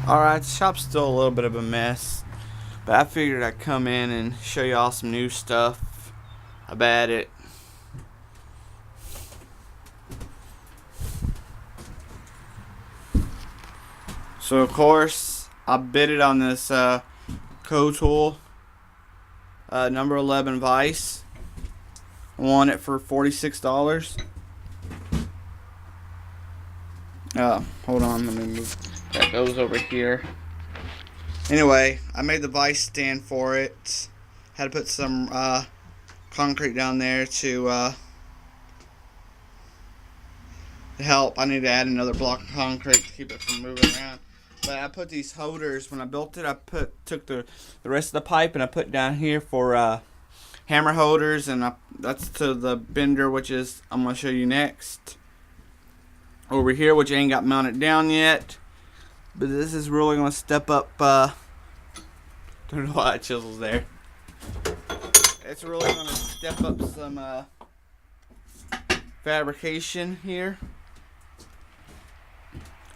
Alright, the shop's still a little bit of a mess, but I figured I'd come in and show y'all some new stuff about it. So of course, I bid it on this Co-Tool number 11 vise. I won it for $46. Hold on, let me move. That goes over here. Anyway, I made the vise stand for it. Had to put some concrete down there to help. I need to add another block of concrete to keep it from moving around. But I put these holders, when I built it, I took the rest of the pipe and I put down here for hammer holders, and that's to the bender, which is I'm going to show you next. Over here, which I ain't got mounted down yet. But this is really going to step up, don't know why that chisel's there. It's really going to step up some fabrication here.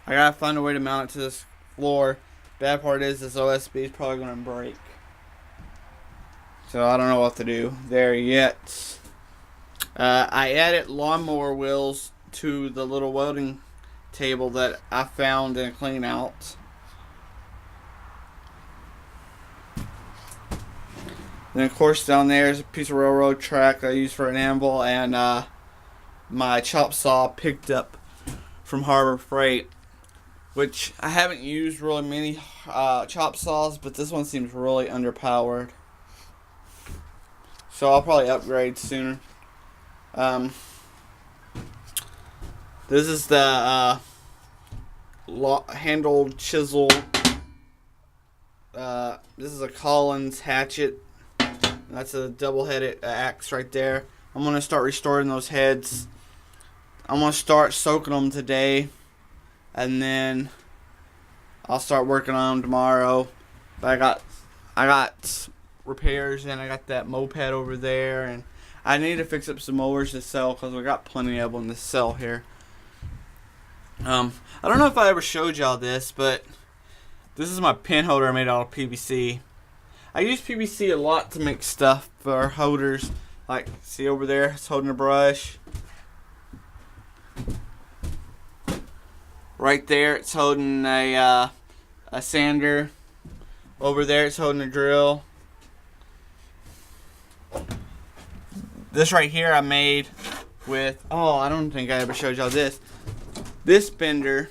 I gotta find a way to mount it to this floor. Bad part is this OSB is probably going to break. So I don't know what to do there yet. I added lawnmower wheels to the little welding table that I found in a clean out. Then of course down there is a piece of railroad track that I use for an anvil, and my chop saw picked up from Harbor Freight, which I haven't used really many chop saws, but this one seems really underpowered. So I'll probably upgrade sooner. This is the handled chisel. This is a Collins hatchet. That's a double-headed axe right there. I'm going to start restoring those heads. I'm going to start soaking them today, and then I'll start working on them tomorrow. But I got repairs, and I got that moped over there, and I need to fix up some mowers to sell because we got plenty of them to sell here. I don't know if I ever showed y'all this, but this is my pin holder I made out of PVC. I use PVC a lot to make stuff for holders. Like, see over there, it's holding a brush. Right there, it's holding a sander. Over there, it's holding a drill. This right here I made with, I don't think I ever showed y'all this. This bender,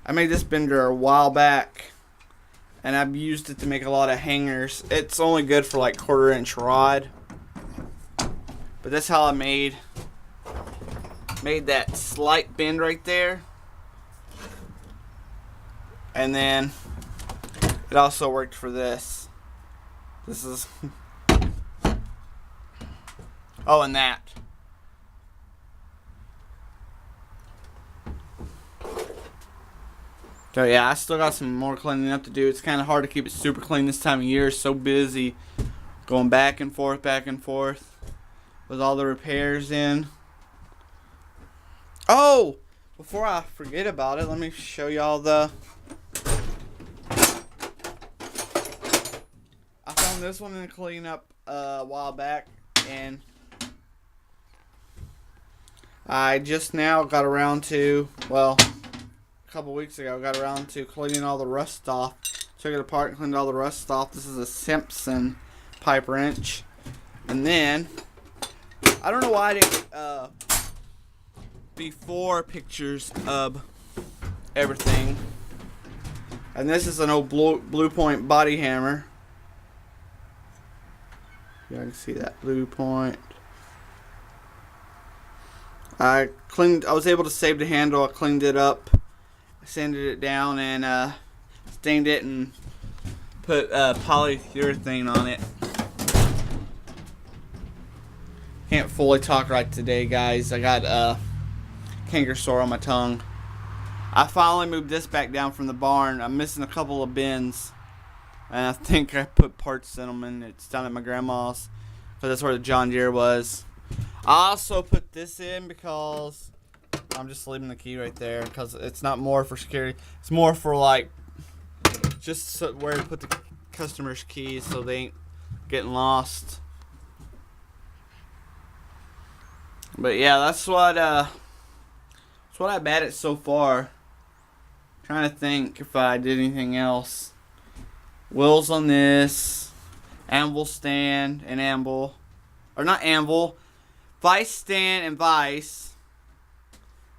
I made this bender a while back, and I've used it to make a lot of hangers. It's only good for like 1/4-inch rod, but that's how I made that slight bend right there. And then it also worked for this. This is and that. So yeah, I still got some more cleaning up to do. It's kind of hard to keep it super clean this time of year. It's so busy going back and forth with all the repairs in. Oh, before I forget about it, let me show y'all I found this one in a cleanup a while back, and I just now got around to, a couple weeks ago, got around to cleaning all the rust off. Took it apart and cleaned all the rust off. This is a Simpson pipe wrench. And then, I don't know why I didn't before pictures of everything. And this is an old Blue Point body hammer. You can see that Blue Point. I was able to save the handle. I cleaned it up, sanded it down, and stained it and put polyurethane on it. Can't fully talk right today, guys. I got a canker sore on my tongue. I finally moved this back down from the barn. I'm missing a couple of bins, and I think I put parts in them, and it's down at my grandma's, because that's where the John Deere was. I also put this in because I'm just leaving the key right there because it's not more for security. It's more for like just so, where to put the customer's keys so they ain't getting lost. But yeah, that's what I've added so far. Trying to think if I did anything else. Wheels on this, anvil stand and anvil, or not anvil, vice stand and vice.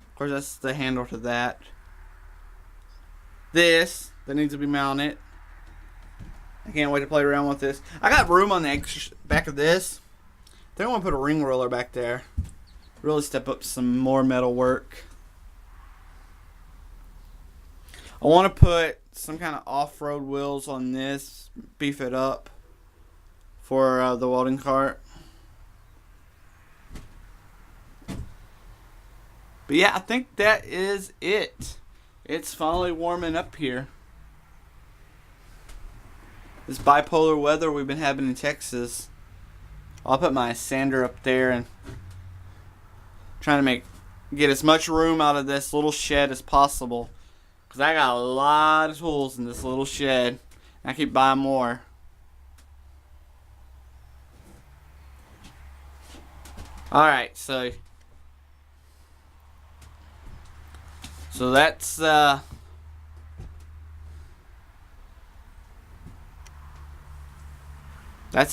Of course, that's the handle to that. This that needs to be mounted. I can't wait to play around with this. I got room on the back of this. I think I want to put a ring roller back there. Really step up some more metal work. I want to put some kind of off-road wheels on this. Beef it up for the welding cart. But yeah, I think that is it. It's finally warming up here. This bipolar weather we've been having in Texas. I'll put my sander up there and trying to get as much room out of this little shed as possible. Because I got a lot of tools in this little shed. And I keep buying more. Alright, so that's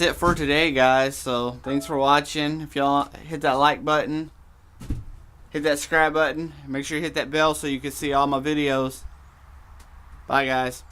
it for today, guys. So thanks for watching. If y'all hit that like button, hit that subscribe button, make sure you hit that bell so you can see all my videos. Bye, guys.